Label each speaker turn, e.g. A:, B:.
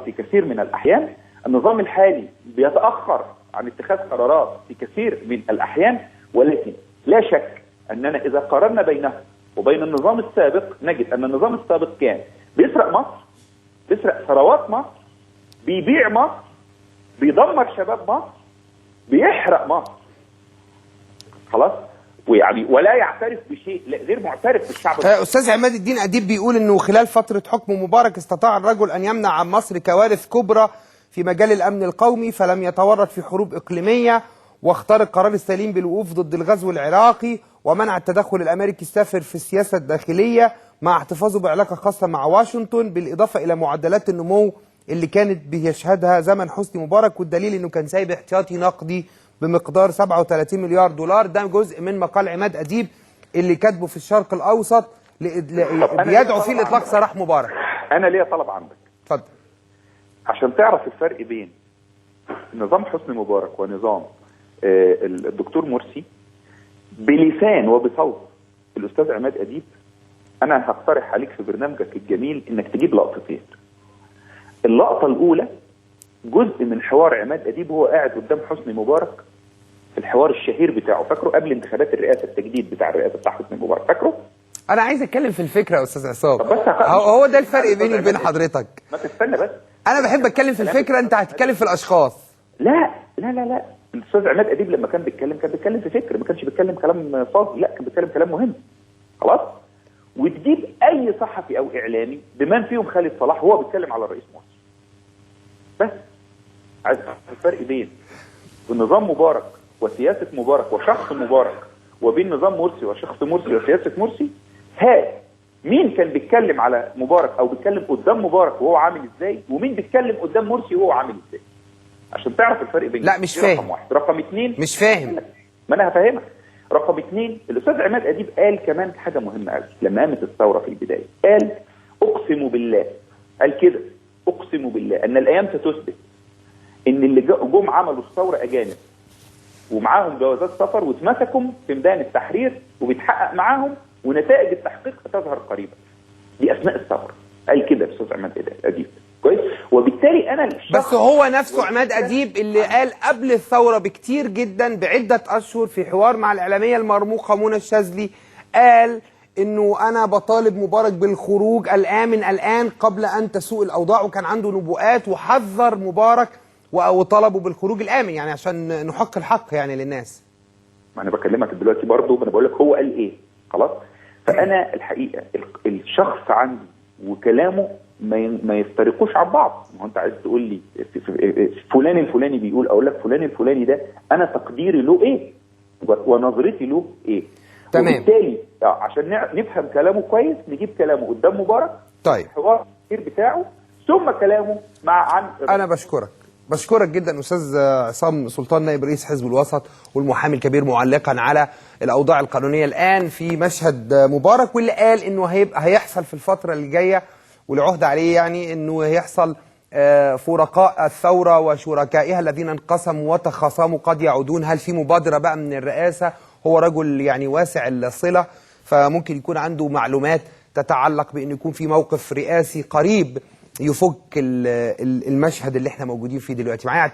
A: في كثير من الأحيان. النظام الحالي بيتأخر عن اتخاذ قرارات في كثير من الأحيان، ولكن لا شك أننا إذا قارنا بينه وبين النظام السابق نجد أن النظام السابق كان بيسرق مصر، بيسرق ثروات مصر، بيبيع مصر، بيدمر شباب مصر، بيحرق مصر. خلاص؟ ويعني ولا يعترف بشيء، غير معترف بالشعب.
B: أستاذ عماد الدين أديب بيقول إنه خلال فترة حكم مبارك استطاع الرجل أن يمنع عن مصر كوارث كبرى في مجال الأمن القومي، فلم يتورط في حروب إقليمية، واختار القرار السليم بالوقوف ضد الغزو العراقي، ومنع التدخل الأمريكي السافر في السياسة الداخلية مع احتفاظه بعلاقة خاصة مع واشنطن، بالإضافة إلى معدلات النمو اللي كانت بيشهدها زمن حسني مبارك، والدليل إنه كان سايب احتياطي نقدي بمقدار 37 مليار دولار. ده جزء من مقال عماد أديب اللي كاتبه في الشرق الأوسط بيدعو فيه لإطلاق سراح مبارك.
A: أنا ليا طلب عندك.
B: اتفضل.
A: عشان تعرف الفرق بين نظام حسني مبارك ونظام الدكتور مرسي بلسان وبصوت الأستاذ عماد أديب، أنا هقترح عليك في برنامجك الجميل إنك تجيب لقطتين. اللقطة الأولى جزء من حوار عماد أديب وهو قاعد قدام حسني مبارك، الحوار الشهير بتاعه، فاكره؟ قبل انتخابات الرئاسة، التجديد بتاع الرئاسة بتاع حسني مبارك، فاكره؟
B: أنا عايز أتكلم في الفكرة يا أستاذ عصام.
A: طب بس
B: هو ده الفرق بيني وبين حضرتك.
A: ما تستنى بس.
B: أنا بحب أتكلم في الفكرة، أنت هتتكلم في الأشخاص.
A: لا لا لا لا، الأستاذ عماد أديب لما كان بيتكلم في فكر، ما كانش بيتكلم كلام فاضي، لا كان بيتكلم كلام مهم. خلاص؟ وتجيب أي صحفي أو إعلامي بمن فيهم خالد صلاح وهو بيتكلم على الرئيس مرسي. بس عايز تعرف الفرق بين نظام مبارك وسياسة مبارك وشخص مبارك، وبين نظام مرسي وشخص مرسي وسياسة مرسي. مين كان بيتكلم على مبارك او بيتكلم قدام مبارك وهو عامل ازاي، ومين بيتكلم قدام مرسي وهو عامل ازاي، عشان تعرف الفرق بين.
B: لا مش فاهم.
A: رقم واحد. رقم اتنين
B: مش فاهم.
A: ما انا هفهمك. رقم اتنين، الاستاذ عماد اديب قال كمان حاجه مهمه قوي لما قامت الثوره في البدايه، قال اقسم بالله، قال كده اقسم بالله ان الايام ستثبت ان اللي جم عملوا الثوره اجانب ومعاهم جوازات سفر واتمسكوا في ميدان التحرير وبيتحقق معاهم ونتائج التحقيق ستظهر قريبا. دي اثناء الثوره، قال كده الاستاذ عماد اديب. كويس؟ وبالتالي انا
B: بس هو نفسه عماد اديب اللي قال قبل الثوره بكتير جدا بعده اشهر في حوار مع الاعلاميه المرموقه منى الشاذلي، قال انه انا بطالب مبارك بالخروج الان قبل ان تسوء الاوضاع، وكان عنده نبوءات وحذر مبارك وطلبوا بالخروج الامن، يعني عشان نحق الحق يعني للناس.
A: ما انا بكلمك دلوقتي برضه، ما انا بقول لك هو قال ايه. خلاص؟ فانا الحقيقه الشخص عندي وكلامه ما يفترقوش عن بعض. ما هو انت عايز تقول لي فلان الفلاني بيقول، اقول لك فلان الفلاني ده انا تقديري له ايه ونظرتي له ايه.
B: تمام.
A: وبالتالي عشان نفهم كلامه كويس نجيب كلامه قدام مبارك،
B: طيب،
A: الحوار الكبير بتاعه، ثم كلامه عن.
B: انا بشكرك جدا استاذ عصام سلطان نائب رئيس حزب الوسط والمحامي الكبير، معلقا على الاوضاع القانونيه الان في مشهد مبارك، واللي قال انه هيحصل في الفتره اللي جايه والعهد عليه، يعني انه هيحصل فرقاء الثوره وشركائها الذين انقسموا وتخاصموا قد يعودون. هل في مبادره بقى من الرئاسه؟ هو رجل يعني واسع الصله، فممكن يكون عنده معلومات تتعلق بأن يكون في موقف رئاسي قريب يفك المشهد اللي احنا موجودين فيه دلوقتي. معايا